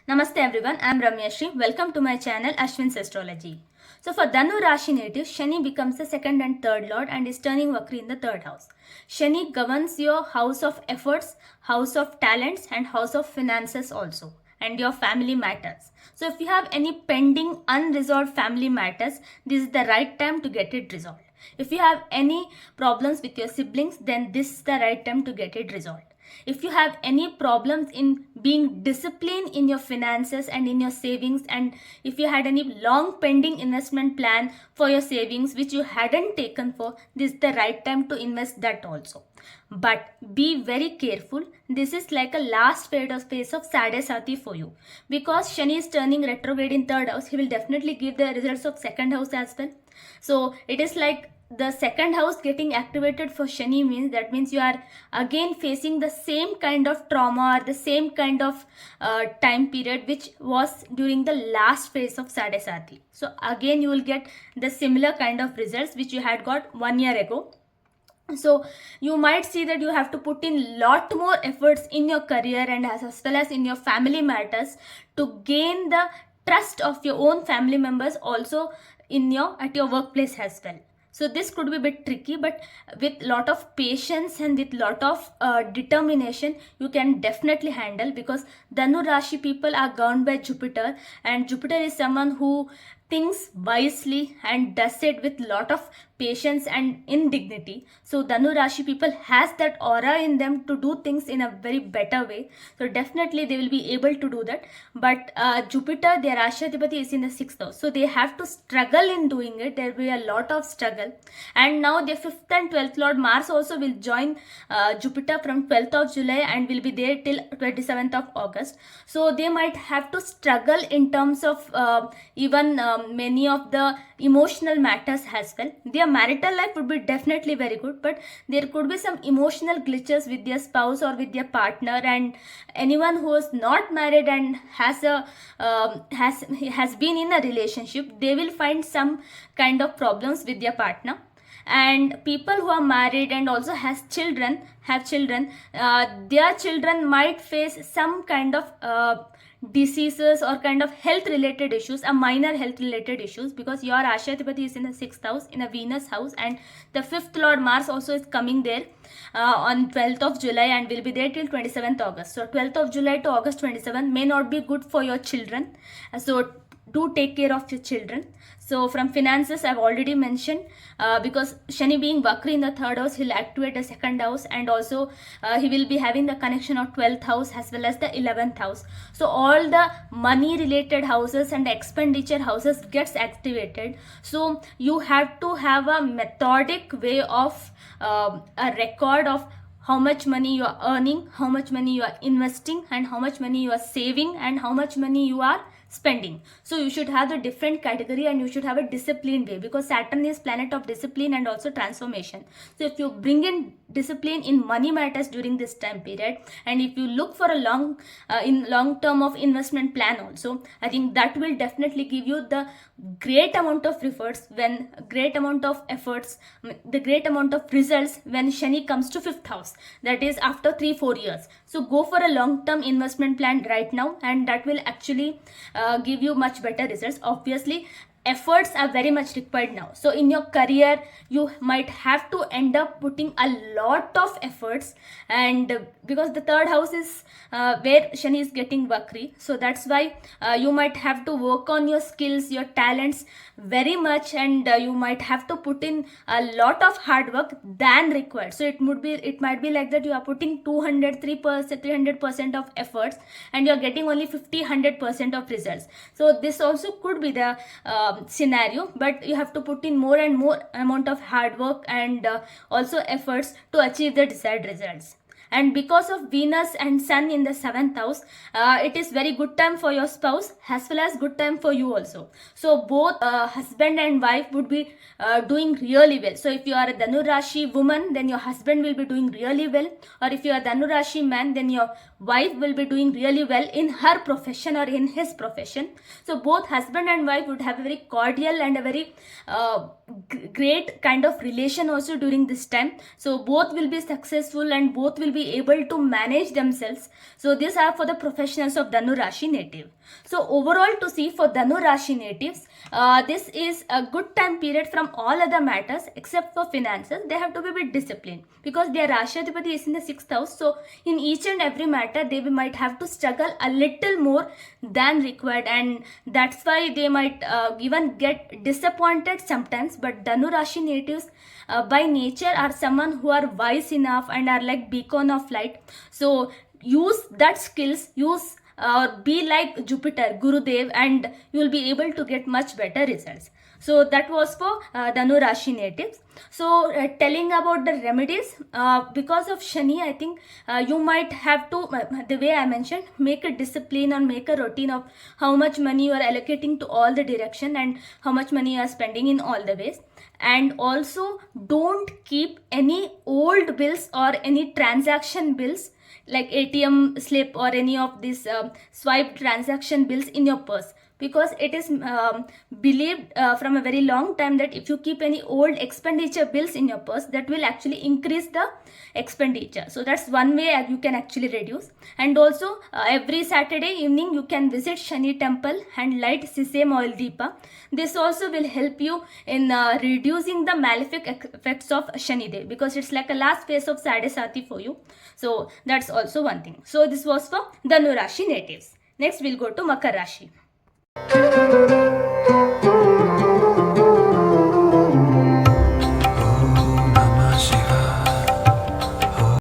Namaste everyone, I am Ramyashri. Welcome to my channel Ashwin's Astrology. So for Dhanu Rashi natives, Shani becomes the second and third lord and is turning Vakri in the third house. Shani governs your house of efforts, house of talents and house of finances also, and your family matters. So if you have any pending unresolved family matters, this is the right time to get it resolved. If you have any problems with your siblings, then this is the right time to get it resolved. If you have any problems in being disciplined in your finances and in your savings, and if you had any long pending investment plan for your savings which you hadn't taken for, this is the right time to invest that also. But be very careful. This is like a last phase of Sadesati for you, because Shani is turning retrograde in third house. He will definitely give the results of second house as well. So it is like the second house getting activated for Shani means you are again facing the same kind of trauma or the same kind of time period which was during the last phase of Sadesati. So again you will get the similar kind of results which you had got 1 year ago. So you might see that you have to put in lot more efforts in your career and as well as in your family matters to gain the trust of your own family members also at your workplace as well. So this could be a bit tricky, but with lot of patience and with lot of determination, you can definitely handle, because Dhanu Rashi people are governed by Jupiter, and Jupiter is someone who thinks wisely and does it with lot of patience and in dignity. So Dhanu Rashi people has that aura in them to do things in a very better way. So definitely they will be able to do that. But Jupiter, their Rashadipati, is in the 6th house. So they have to struggle in doing it. There will be a lot of struggle. And now their 5th and 12th Lord Mars also will join Jupiter from 12th of July and will be there till 27th of August. So they might have to struggle in terms of even many of the emotional matters as well. Their marital life would be definitely very good, but there could be some emotional glitches with their spouse or with their partner, and anyone who is not married and has been in a relationship, they will find some kind of problems with their partner. And people who are married and also have children, their children might face some kind of diseases or kind of health related issues, a minor health related issues, because your Rashadipati is in the 6th house, in a Venus house, and the 5th Lord Mars also is coming there on 12th of July and will be there till 27th August. So 12th of July to August 27 may not be good for your children. So do take care of your children. So from finances, I've already mentioned, because Shani being Vakri in the third house, he'll activate the second house, and also he will be having the connection of 12th house as well as the 11th house. So all the money related houses and expenditure houses gets activated. So you have to have a methodic way of a record of how much money you are earning, how much money you are investing, and how much money you are saving, and how much money you are spending. So you should have the different category and you should have a disciplined way, because Saturn is planet of discipline and also transformation. So if you bring in discipline in money matters during this time period, and if you look for a long term of investment plan also, I think that will definitely give you the great amount of efforts the great amount of results when Shani comes to 5th house, that is after 3-4 years. So go for a long term investment plan right now, and that will actually give you much better results. Obviously efforts are very much required now. So in your career you might have to end up putting a lot of efforts, and because the third house is where Shani is getting Vakri, so that's why you might have to work on your skills, your talents very much, and you might have to put in a lot of hard work than required. So it might be like that you are putting 300% of efforts and you are getting only 100% of results. So this also could be the scenario, but you have to put in more and more amount of hard work and also efforts to achieve the desired results. And because of Venus and Sun in the 7th house, it is very good time for your spouse as well as good time for you also. So both husband and wife would be doing really well. So if you are a Dhanu Rashi woman, then your husband will be doing really well, or if you are Dhanu Rashi man, then your wife will be doing really well in her profession or in his profession. So both husband and wife would have a very cordial and a very great kind of relation also during this time. So both will be successful and both will be able to manage themselves. So these are for the professionals of Dhanu Rashi native. So overall, to see for Dhanu Rashi natives, this is a good time period from all other matters except for finances. They have to be a bit disciplined because their Rashi Adhipati is in the 6th house. So in each and every matter, they might have to struggle a little more than required, and that's why they might even get disappointed sometimes. But Dhanu Rashi natives by nature are someone who are wise enough and are like beacon of light. So use that skills, use be like Jupiter, Gurudev, and you will be able to get much better results. So that was for Dhanu Rashi natives. So telling about the remedies, because of Shani, I think you might have to, the way I mentioned, make a discipline or make a routine of how much money you are allocating to all the direction and how much money you are spending in all the ways. And also don't keep any old bills or any transaction bills like ATM slip or any of these swipe transaction bills in your purse, because it is believed from a very long time that if you keep any old expenditure bills in your purse, that will actually increase the expenditure. So that's one way you can actually reduce. And also every Saturday evening you can visit Shani temple and light sesame oil deepa. This also will help you in reducing the malefic effects of Shani Dev, because it's like a last phase of Sadesati for you. So that's also one thing. So this was for Dhanu Rashi natives. Next we'll go to Makar Rashi.